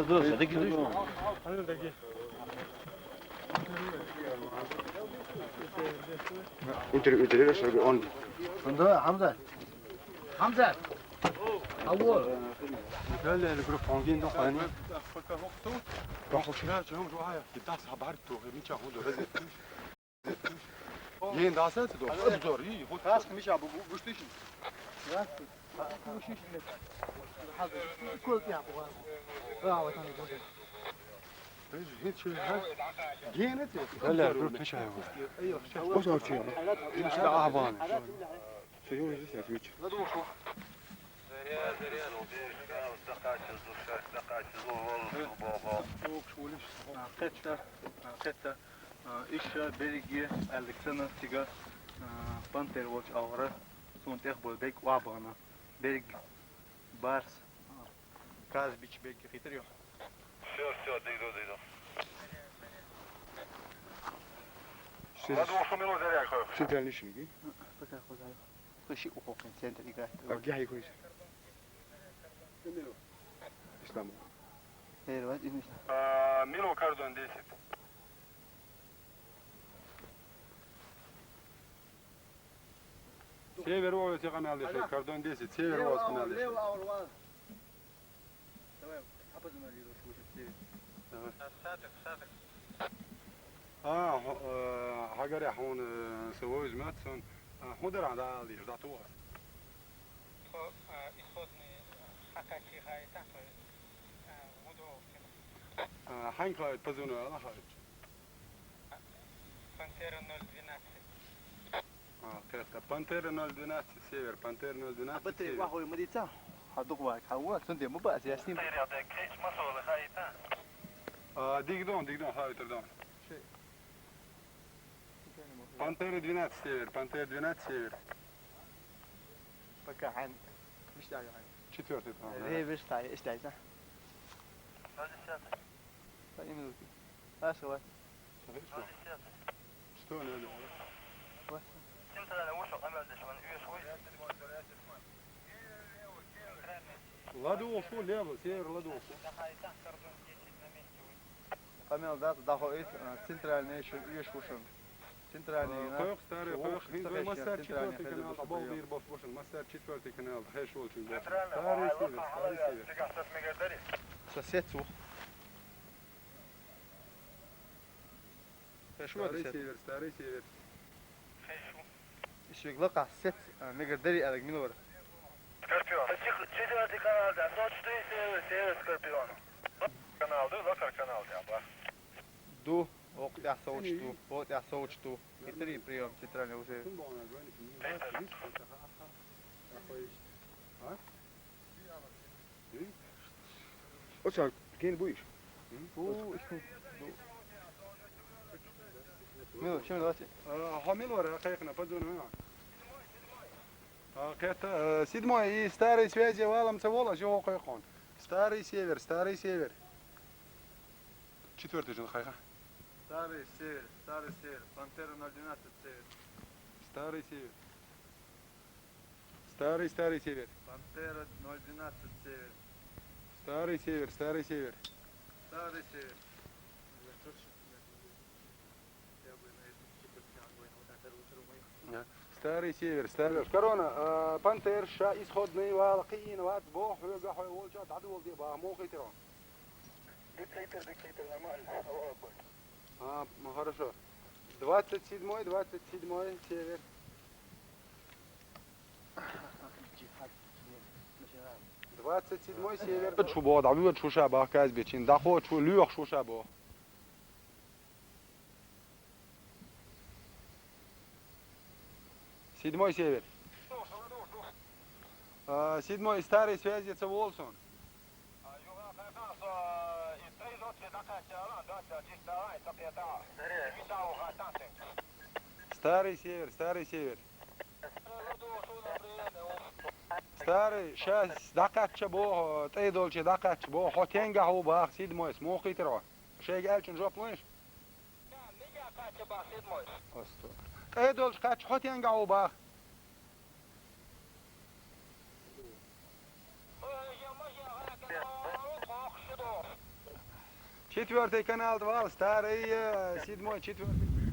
dur, hadi gidiyor. انت اشرب اون Fındığı Hamza. Hamza. Avul. قال الجروب فونجين دو قاني ين داسات دو ابزور يي خد راس مش ابو بوشتيش راس وشيش حاضر كل يا ابو اه وطني بوده هيك شو جينت لا الجروب مش هاي ايوه وش هو شيء مش تعبان شو يوم يجي يفيش Qetta isha België Alexander Tiga Panther Watch Aura sunt echt bek wabana Belg Bars Kaz biç belki hitiriyor. Все, дойду. شو تاني شو نجي؟ Bakar kozay. Kışı ukokun sen de igah. أرجع كويس. إسلام. Evet, izmiş. Milo kardon 10. سيفر ولا تقنع لي شيء كاردون 10 سيفر ولا تقنع لي. Tamam. Kapatın öyle حجر هون سووز ماتسون حضر على اللي رضعتوها حين خايت بزونو انا خايت كانت بانتير 012 سيفر بانتير 012 بطريق واحد مديتا حدوق واحد حوال سنت مو بقى سياسيين ديك دون خايت دون بانتير 12 سيفر بانتير 12 سيفر بقى عن مش داعي عن четвертый там هي مش داعي ايش داعي صح طيب منوتي شو что надо ладу шо лево север ладу Камил дат дахоит центральный ешушун центральный Koyuk starый, koyuk hindой массар 4-й канал, Балдыр Бошбошин, массар 4-й канал, Хэшолчин, старый север. Соседцу. Старый север. Işıklıqa set megarderi adag milor. Скорпион. 4-й канал, да, 104 север Скорпион. Канал, да, Лакар канал, да, Ду, октя соучту, октя соучту. И три прием центральный уже. Oça, quem bu iş? İşte Milo, şimdi dağıtı. Hamil var, kayıkına, pazonu ha. Кэта, седьмой и старые связи валом цевола, чего кайхон. Старый север. Четвертый жил хайха. Старый север, Пантера 012 север. Старый север. Старый север. Пантера 012 север. Старый север. Старый север. Старый север. Корона, пантерша, исходный валкин, ват, бог, вегахой, волчат, адвол, деба, мокрый терон. Диктатор, нормально. Ну хорошо. 27-й север. Двадцать седьмой север. Шубо, дабы шушаба, казбечин, доход, люх шушабо. Седьмой север. Седьмой старый связи это Волсон. Старый север. Старый, сейчас дакатча бо, тейдолче дакатча бо, хотенга ху бах, седьмой, смохи тро. Шег элчин жоп лунш? Тейдолч кач хотенга ху бах. Четвертый канал 2, старый, седьмой, четвертый.